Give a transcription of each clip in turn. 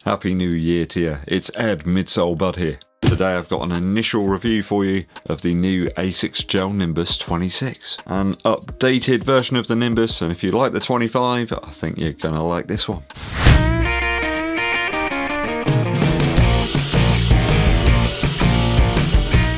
Happy New Year to you. It's Ed Midsole Bud here. Today I've got an initial review for you of the new Asics Gel Nimbus 26. An updated version of the Nimbus, and if you like the 25, I think you're gonna like this one.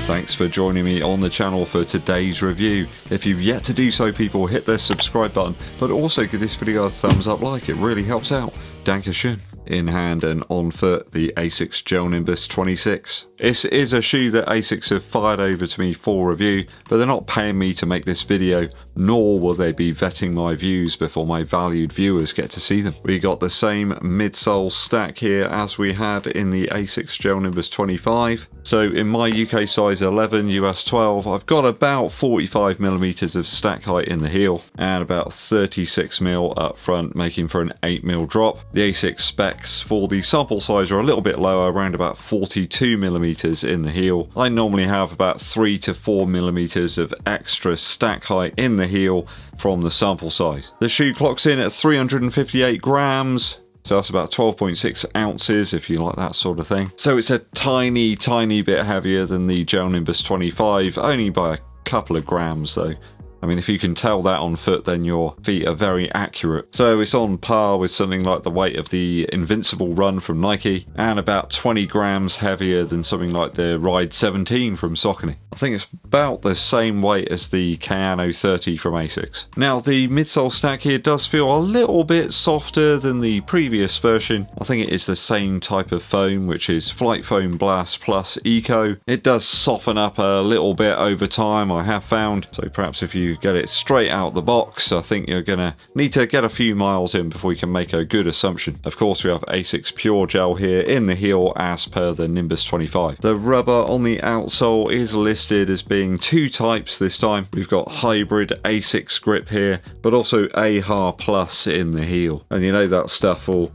Thanks for joining me on the channel for today's review. If you've yet to do so, people, hit the subscribe button, but also give this video a thumbs up like, it really helps out. Dankeschön. In hand and on foot, the Asics Gel Nimbus 26. This is a shoe that Asics have fired over to me for review, but they're not paying me to make this video, nor will they be vetting my views before my valued viewers get to see them. We got the same midsole stack here as we had in the Asics Gel Nimbus 25. So in my UK size 11, US 12, I've got about 45mm of stack height in the heel and about 36mm up front, making for an 8mm drop. The Asics specs for the sample size are a little bit lower, around about 42mm in the heel. I normally have about 3 to 4mm of extra stack height in the heel from the sample size. The shoe clocks in at 358 grams. So that's about 12.6 ounces if you like that sort of thing. So it's a tiny bit heavier than the Gel Nimbus 25, only by a couple of grams though. I mean, if you can tell that on foot, then your feet are very accurate. So it's on par with something like the weight of the Invincible Run from Nike, and about 20 grams heavier than something like the Ride 17 from Saucony. I think it's about the same weight as the Kayano 30 from Asics. Now, the midsole stack here does feel a little bit softer than the previous version. I think it is the same type of foam, which is Flight Foam Blast Plus Eco. It does soften up a little bit over time, I have found. So perhaps if you get it straight out the box, I think you're gonna need to get a few miles in before you can make a good assumption. Of course, we have Asics Pure Gel here in the heel as per the Nimbus 25. The rubber on the outsole is listed as being two types this time. We've got hybrid Asics grip here, but also AHA Plus in the heel. And you know that stuff will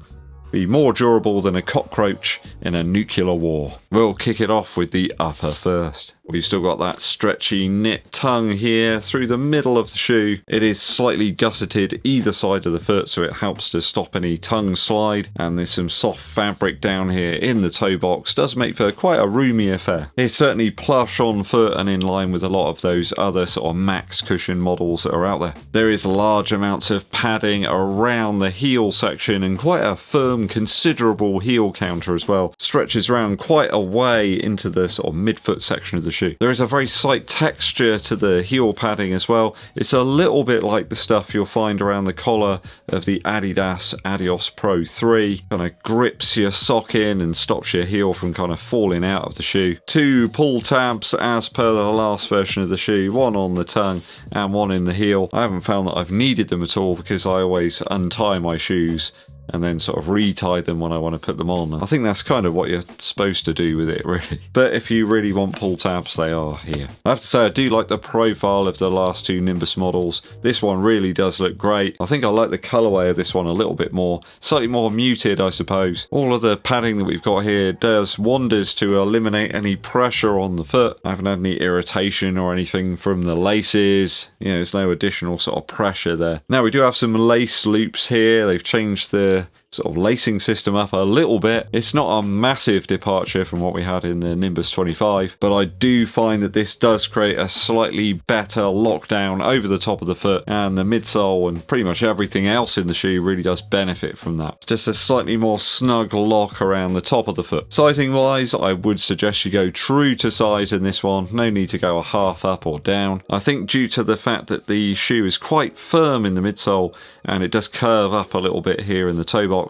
be more durable than a cockroach in a nuclear war. We'll kick it off with the upper first. We've still got that stretchy knit tongue here through the middle of the shoe. It is slightly gusseted either side of the foot, so it helps to stop any tongue slide. And there's some soft fabric down here in the toe box. Does make for quite a roomy affair. It's certainly plush on foot and in line with a lot of those other sort of max cushion models that are out there. There is large amounts of padding around the heel section and quite a firm, considerable heel counter as well. Stretches around quite a way into the sort of midfoot section of the shoe. There is a very slight texture to the heel padding as well. It's a little bit like the stuff you'll find around the collar of the Adidas Adios Pro 3. Kind of grips your sock in and stops your heel from kind of falling out of the shoe. Two pull tabs as per the last version of the shoe, one on the tongue and one in the heel. I haven't found that I've needed them at all because I always untie my shoes and then sort of re-tie them when I want to put them on. I think that's kind of what you're supposed to do with it, really. But if you really want pull tabs, they are here. I have to say, I do like the profile of the last two Nimbus models. This one really does look great. I think I like the colourway of this one a little bit more. Slightly more muted, I suppose. All of the padding that we've got here does wonders to eliminate any pressure on the foot. I haven't had any irritation or anything from the laces. You know, there's no additional sort of pressure there. Now, we do have some lace loops here. They've changed the sort of lacing system up a little bit. It's not a massive departure from what we had in the Nimbus 25, but I do find that this does create a slightly better lockdown over the top of the foot, and the midsole and pretty much everything else in the shoe really does benefit from that. It's just a slightly more snug lock around the top of the foot. Sizing wise, I would suggest you go true to size in this one. No need to go a half up or down. I think due to the fact that the shoe is quite firm in the midsole and it does curve up a little bit here in the toe box,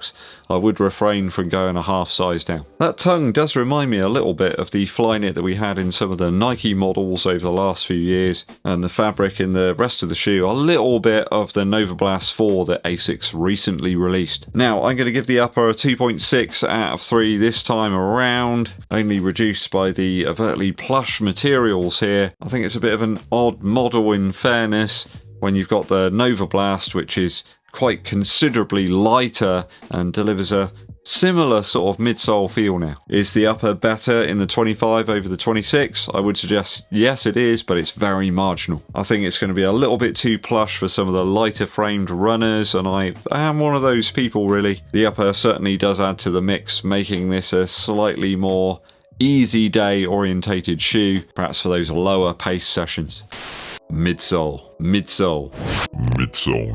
I would refrain from going a half size down. That tongue does remind me a little bit of the Flyknit that we had in some of the Nike models over the last few years, and the fabric in the rest of the shoe a little bit of the Nova Blast 4 that Asics recently released. Now, I'm going to give the upper a 2.6 out of 3 this time around, only reduced by the overtly plush materials here. I think it's a bit of an odd model in fairness when you've got the Nova Blast, which is quite considerably lighter and delivers a Similar sort of midsole feel now. Is the upper better in the 25 over the 26? I would suggest yes it is, but it's very marginal. I think it's going to be a little bit too plush for some of the lighter framed runners, and I am one of those people really. The upper certainly does add to the mix, making this a slightly more easy day orientated shoe, perhaps for those lower pace sessions. Midsole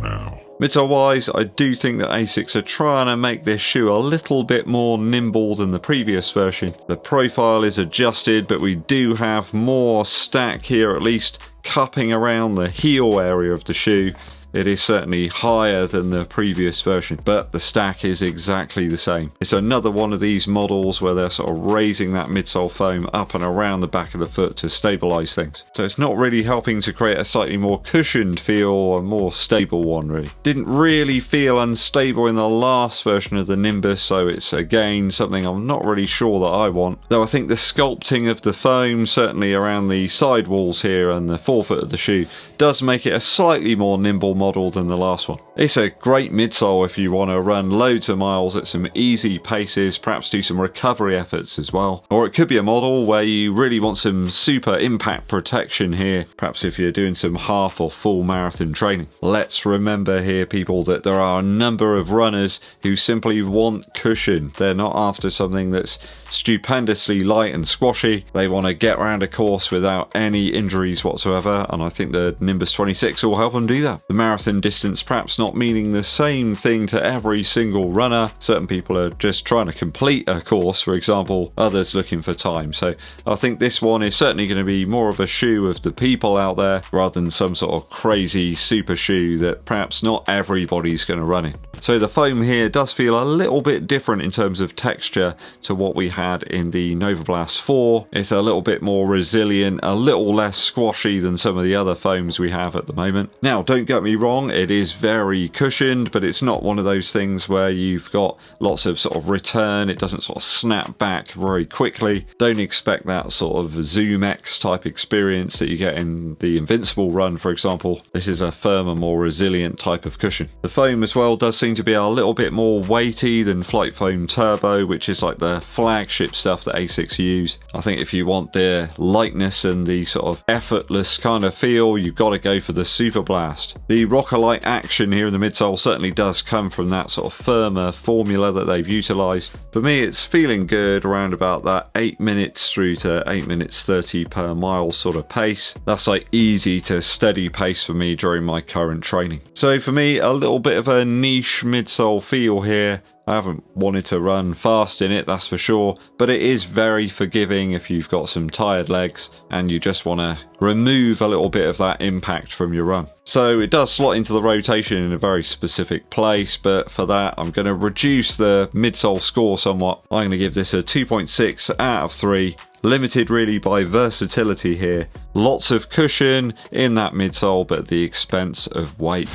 now. Midsole wise, I do think that Asics are trying to make this shoe a little bit more nimble than the previous version. The profile is adjusted, but we do have more stack here, at least cupping around the heel area of the shoe. It is certainly higher than the previous version, but the stack is exactly the same. It's another one of these models where they're sort of raising that midsole foam up and around the back of the foot to stabilize things. So it's not really helping to create a slightly more cushioned feel or a more stable one really. Didn't really feel unstable in the last version of the Nimbus, so it's again something I'm not really sure that I want. Though I think the sculpting of the foam, certainly around the side walls here and the forefoot of the shoe, does make it a slightly more nimble model than the last one. It's a great midsole if you want to run loads of miles at some easy paces, perhaps do some recovery efforts as well. Or it could be a model where you really want some super impact protection here, perhaps if you're doing some half or full marathon training. Let's remember here, people, that there are a number of runners who simply want cushion. They're not after something that's stupendously light and squashy. They want to get around a course without any injuries whatsoever, and I think the Nimbus 26 will help them do that. The marathon distance perhaps not meaning the same thing to every single runner. Certain people are just trying to complete a course, for example, others looking for time. So I think this one is certainly going to be more of a shoe of the people out there rather than some sort of crazy super shoe that perhaps not everybody's going to run in. So the foam here does feel a little bit different in terms of texture to what we had in the Nova Blast 4. It's a little bit more resilient, a little less squashy than some of the other foams we have at the moment. Now, don't get me wrong, it is very cushioned, but it's not one of those things where you've got lots of sort of return. It doesn't sort of snap back very quickly. Don't expect that sort of Zoom X type experience that you get in the Invincible run, for example. This is a firmer, more resilient type of cushion. The foam as well does seem to be a little bit more weighty than Flight Foam Turbo, which is like the flagship stuff that Asics use. I think if you want the lightness and the sort of effortless kind of feel, you've got to go for the Super Blast. The Rocker-Light action here in the midsole certainly does come from that sort of firmer formula that they've utilised. For me, it's feeling good around about that 8 minutes through to 8 minutes 30 per mile sort of pace. That's like easy to steady pace for me during my current training. So for me, a little bit of a niche midsole feel here. I haven't wanted to run fast in it, that's for sure, but it is very forgiving if you've got some tired legs and you just want to remove a little bit of that impact from your run. So it does slot into the rotation in a very specific place, but for that I'm going to reduce the midsole score somewhat. I'm going to give this a 2.6 out of 3. Limited really by versatility here. Lots of cushion in that midsole, but at the expense of weight.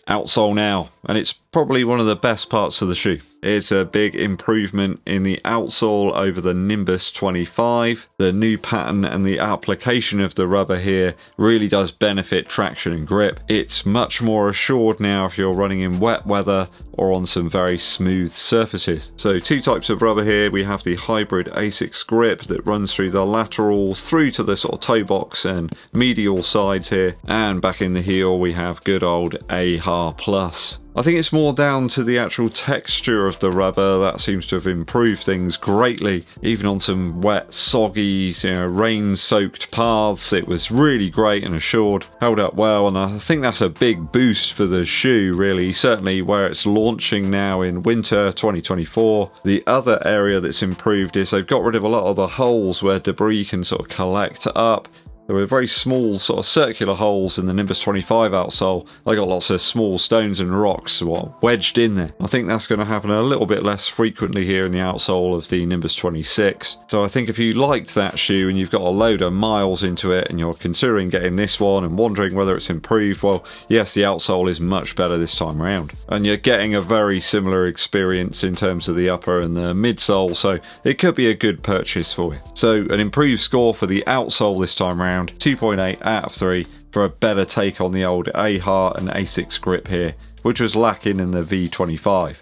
Outsole now, and it's probably one of the best parts of the shoe. It's a big improvement in the outsole over the Nimbus 25. The new pattern and the application of the rubber here really does benefit traction and grip. It's much more assured now if you're running in wet weather or on some very smooth surfaces. So two types of rubber here. We have the hybrid Asics grip that runs through the laterals through to the sort of toe box and medial sides here, and back in the heel we have good old AHA Plus. I think it's more down to the actual texture of the rubber that seems to have improved things greatly. Even on some wet, soggy, rain-soaked paths, it was really great and assured. Held up well, and I think that's a big boost for the shoe, really. Certainly where it's launching now in winter 2024. The other area that's improved is they've got rid of a lot of the holes where debris can sort of collect up. There were very small sort of circular holes in the Nimbus 25 outsole. I got lots of small stones and rocks wedged in there. I think that's going to happen a little bit less frequently here in the outsole of the Nimbus 26. So I think if you liked that shoe and you've got a load of miles into it and you're considering getting this one and wondering whether it's improved, well, yes, the outsole is much better this time around. And you're getting a very similar experience in terms of the upper and the midsole, so it could be a good purchase for you. So an improved score for the outsole this time around. 2.8 out of 3 for a better take on the old AHA and Asics grip here, which was lacking in the V25.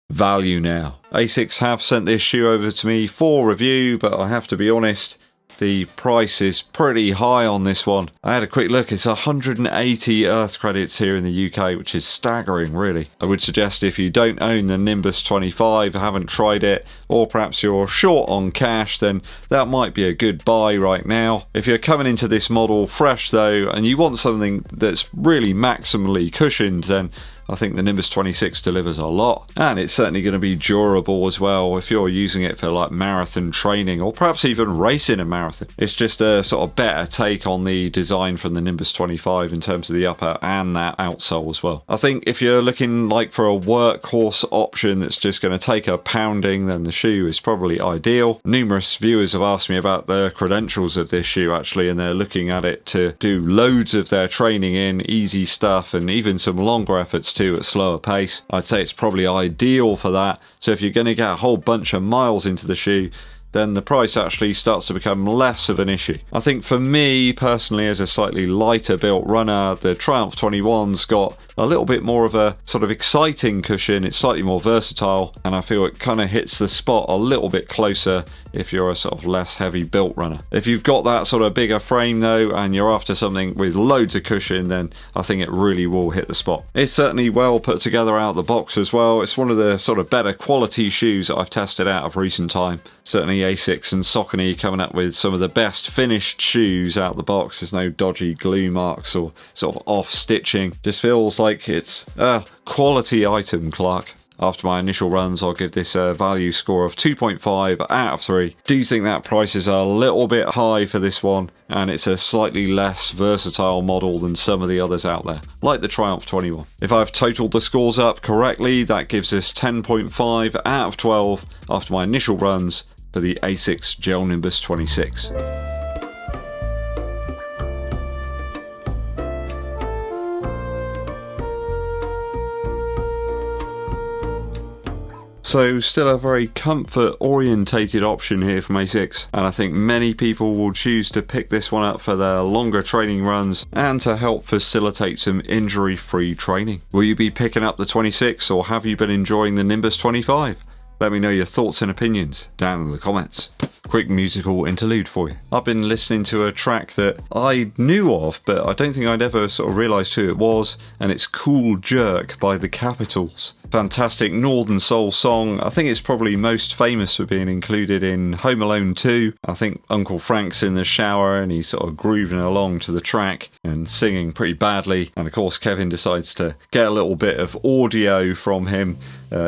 value now. Asics have sent this shoe over to me for review, but I have to be honest, the price is pretty high on this one. I had a quick look, it's 180 Earth credits here in the UK, which is staggering really. I would suggest if you don't own the Nimbus 25, haven't tried it, or perhaps you're short on cash, then that might be a good buy right now. If you're coming into this model fresh though, and you want something that's really maximally cushioned, then I think the Nimbus 26 delivers a lot, and it's certainly going to be durable as well if you're using it for like marathon training or perhaps even racing a marathon. It's just a sort of better take on the design from the Nimbus 25 in terms of the upper and that outsole as well. I think if you're looking like for a workhorse option that's just going to take a pounding, then the shoe is probably ideal. Numerous viewers have asked me about the credentials of this shoe actually, and they're looking at it to do loads of their training in, easy stuff, and even some longer efforts too at slower pace. I'd say it's probably ideal for that. So if you're going to get a whole bunch of miles into the shoe, then the price actually starts to become less of an issue. I think for me personally, as a slightly lighter built runner, the Triumph 21's got a little bit more of a sort of exciting cushion. It's slightly more versatile, and I feel it kind of hits the spot a little bit closer if you're a sort of less heavy built runner. If you've got that sort of bigger frame though, and you're after something with loads of cushion, then I think it really will hit the spot. It's certainly well put together out of the box as well. It's one of the sort of better quality shoes that I've tested out of recent time. Certainly Asics and Saucony coming up with some of the best finished shoes out of the box. There's no dodgy glue marks or sort of off stitching. Just feels like it's a quality item, Clark. After my initial runs, I'll give this a value score of 2.5 out of 3. Do think that price is a little bit high for this one, and it's a slightly less versatile model than some of the others out there, like the Triumph 21. If I've totaled the scores up correctly, that gives us 10.5 out of 12 after my initial runs for the Asics Gel Nimbus 26. So still a very comfort orientated option here from Asics, and I think many people will choose to pick this one up for their longer training runs and to help facilitate some injury free training. Will you be picking up the 26, or have you been enjoying the Nimbus 25? Let me know your thoughts and opinions down in the comments. Quick musical interlude for you. I've been listening to a track that I knew of, but I don't think I'd ever sort of realised who it was, and it's Cool Jerk by the Capitals. Fantastic Northern Soul song. I think it's probably most famous for being included in Home Alone 2. I think Uncle Frank's in the shower and he's sort of grooving along to the track and singing pretty badly, and of course Kevin decides to get a little bit of audio from him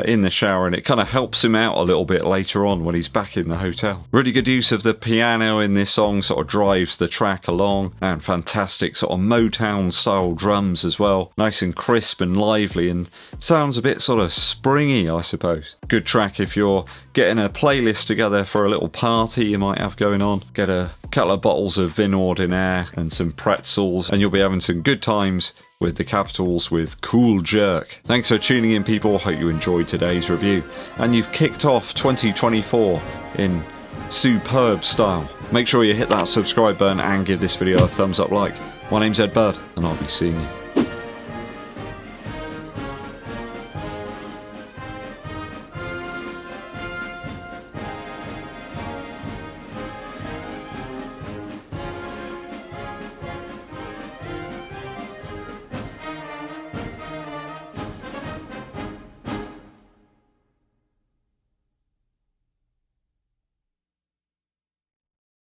in the shower, and it kind of helps him out a little bit later on when he's back in the hotel. Really good use of the piano in this song, sort of drives the track along, and fantastic sort of Motown style drums as well. Nice and crisp and lively, and sounds a bit sort of springy, I suppose. Good track if you're getting a playlist together for a little party you might have going on. Get a couple of bottles of Vin Ordinaire and some pretzels, and you'll be having some good times with the Capitals with Cool Jerk. Thanks for tuning in, people. Hope you enjoyed today's review and you've kicked off 2024 in superb style. Make sure you hit that subscribe button and give this video a thumbs up like. My name's Eddbud, and I'll be seeing you